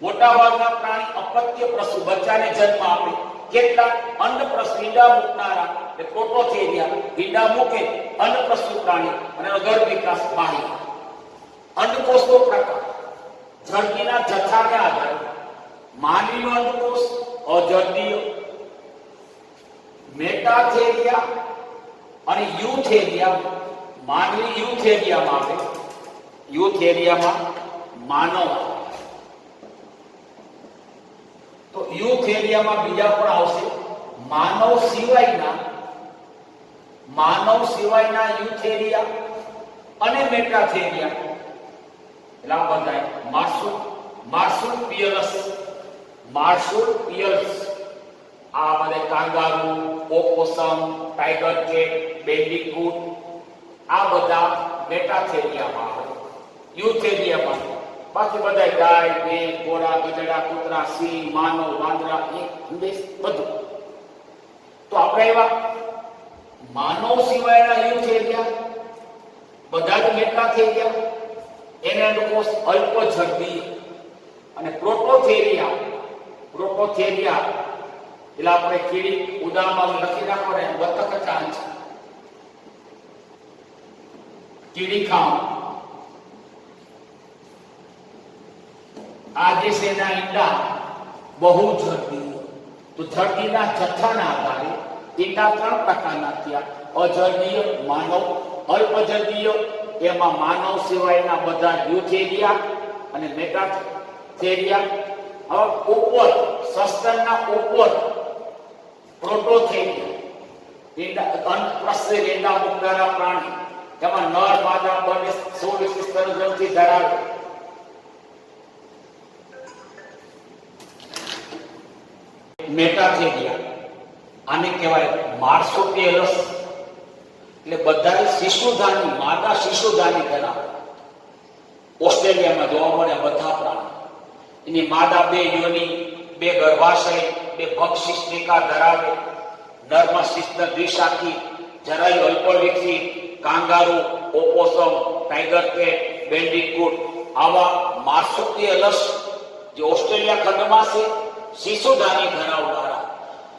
મોટાભાગના પ્રાણી અપત્ય પ્રસૂ બચ્ચાને જન્મ આપે. કેટલાક અંડપ્રસૂ ઈંડા મૂકનારા એટલે પ્રોટોથેરિયા ઈંડા મૂકે, અંડપ્રસૂ પ્રાણી અને ગર્ભ વિકાસ બાહ્ય. અંડકોષનો પ્રકાર ઝડપીના જથ્થાને આધારે માનવીનો અંડકોષ, અજર્દીય, મેટાથેરિયા અને યુથ એરિયા, માનવી યુથ એરિયામાં આવે. યુથ એરિયામાં માનવ. તો યુથ એરિયામાં બીજા પણ આવશે. માનવ સિવાયના યુથ એરિયા અને મેટાથેરિયા. એટલે આ બધા માર્સુપિયલ્સ, આ બધા કાંગારૂ, ઓપોસમ, ટાઈગર કેટ, બેન્ડિકૂટ, આ બધા મેટાથેરિયામાં આવે. યુથ એરિયામાં બાકી બધા ગાય, ભેંસ, ઘોડા, ગધેડા, કૂતરા, સિંહ, માનવ, વાંદરા, બધું. તો આપણે એવા માનવ સિવાયના યુથ એરિયા બધા જ મેટાથેરિયા, એને લોકો અલ્પઝડપી અને પ્રોટોથેરિયા એટલે આપણે કીડી ઉદાહરણમાં લખી નાખો ને, બતક ચાંચ, કીડી ખામ. આ જે છે એના ઈંડા બહુ ઝડપી. તો ઝડપીના જથ્થાના આધારે ઈંડા 3 પ્રકારના થયા: અઝડપીય, માનવ, અલ્પઝડપીય. એમાં માનવ સિવાયના બધા યુથ એરિયા અને મેટાથેરિયા. હવે ઉપર સસ્તનના ઉપર પ્રોટોથેરિયા, ઈંડા મૂકનારા પ્રાણી. એમાં નર માદા બંને 16 સ્તનગ્રંથિ ધરાવે. મેટાથેરિયા આને કહેવાય માર્સોપિયલસ. એટલે બધા શિશુધાની, માદા શિશુધાની ધરાવે. ઓસ્ટ્રેલિયામાં જોવા મળે બધા પ્રાણી. એની માદા 2 યોની, 2 ગર્ભાશય, 2 ભક્ષિષ્ટિકા ધરાવે. નરમાં શિસ્ન દ્વિશાખી, જરાય અલ્પ વિકસિત. કાંગારૂ, ઓપોસમ, ટાઈગર કેટ, બેન્ડિકૂટ, આવા માર્સોપિયલસ જે ઓસ્ટ્રેલિયા ખંડમાં છે, શિશુધાની ધરાવનારા.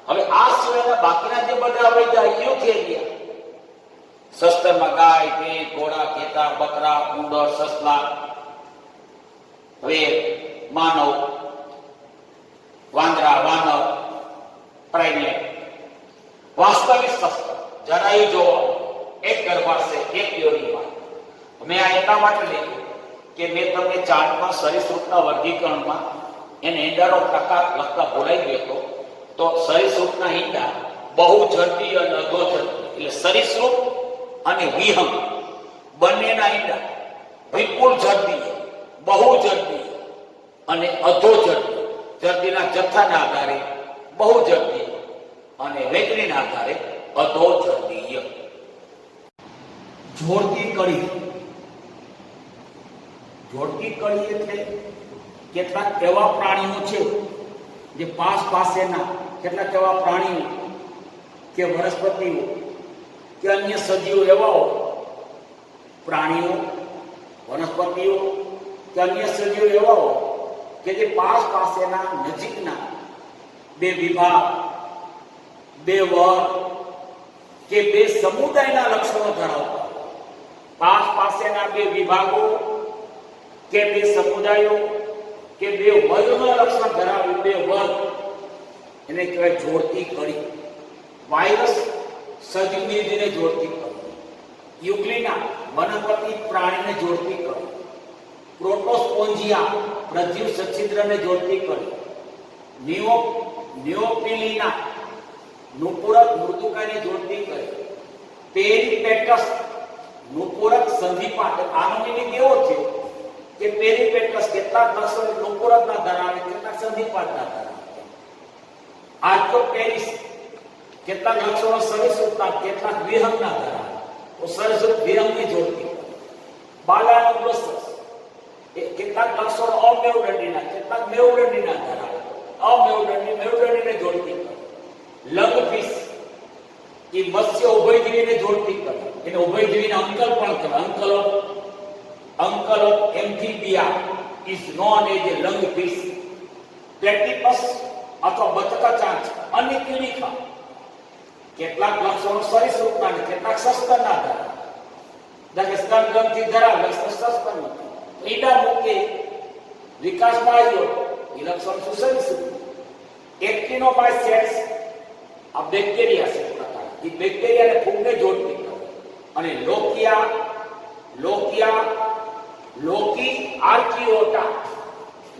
હવે આ સિવાયના બાકીના જે બધા બધા યુથ એરિયા, સસ્તનમાં ગાય, ભેંસ, ઘોડા, ઘેટા, બકરા, ઉંદર, સસલા, વેર, માનવ, વાંદરા, વાનર, પ્રાઇમેટ, વાસ્તવિક સસ્તન, જરાયું જોવા, એક ગર્ભાશય, એક યોનિમાં. મેં આ એટલા માટે લખ્યું કે મેં તમને ચાર્ટમાં સરીસૃપના વર્ગીકરણમાં એને ઈંડાનો પ્રકાર લખતા ભૂલાઈ ગયો હતો. તો સરીસૃપના ઈંડા બહુ ઝડપી અને અધો ઝડપી. એટલે સરીસૃપ અને વિહંગ બંનેના ઈંડા વિપુલ ઝડપી, બહુ ઝડપી અને અધો ઝડપી. ઝડપીના જથ્થાના આધારે બહુ ઝડપી અને વેગનીના આધારે અધો ઝડપી. જોડતી કડી. જોડતી કડી એટલે કેટલાક એવા પ્રાણીઓ છે જે પાસેના કેટલાક એવા પ્રાણીઓ કે વનસ્પતિઓ કે અન્ય સજીવો એવા પ્રાણીઓ, વનસ્પતિઓ કે અન્ય સજીવો એવા કે જે પાસેના નજીકના 2 વિભાગ, 2 વર્ગ કે 2 સમુદાયના લક્ષણો ધરાવતા. પાસેના 2 વિભાગો કે 2 સમુદાયો કે 2 વર્ગના લક્ષણ ધરાવે, 2 વર્ગ, એને કહેવાય જોડતી કડી. વાયરસ સજીવને જોડતી કડી. યુગ્લિના વનસ્પતિ પ્રાણીને જોડતી કડી. પ્રોટોસ્પોન્જિયા પ્રજીવ સછિદ્રને જોડતી કડી. નિયોપિલિના નુપુરક મૃદુકાને જોડતી કડી. પેરીપેટસ નુપુરક સંધિપાટ. આનો મિનિંગ એવો છે કે પેરીપેટસ કેટલાક લક્ષણો નુપુરકના ધરાવે, કેટલાક સંધિપાટના ધરાવે. આર્કોપેરિસ કેટલાક લક્ષણો સરીસૃપના, કેટલાક વિહંગના ધરાવે. તો સરીસૃપ વિહંગને જોડતી. બાલાનોગ્લોસસ એ કેટલાક લક્ષણો અમેરુદંડીના, કેટલાક મેરુદંડીના ધરાવે. મેરુદંડીને જોડતી. લંગફિશ એ મત્સ્ય ઉભયજીવીને જોડતી કરે. એને ઉભયજીવીના અંકલ પણ કહેવાય. Uncle of amphibia is known as a lungfish. Platypus અથવા બતકચાંચ અને કીડીખા કેટલાક લક્ષણો સરીસૃપના અને કેટલાક સસ્તનના ધરાવે. એટલે સ્તનગ્રંથિ ધરાવે, સસ્તન ઈંડા મૂકે, વિકાસમાં આવ્યો, એ લક્ષણ શું સરીસૃપ. એક્ટિનોમાયસેટ્સ આ બેક્ટેરિયા છે પ્રકાર. એ બેક્ટેરિયાને ફૂગને જોડતી. અને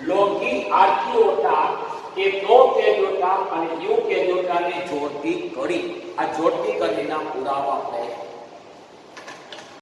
લોકી આર્કિયોટા એ પ્રોકેરિયોટા અને યુકેરિયોટાને જોડતી કડી, આ જોડતી કડીના પુરાવા આપણે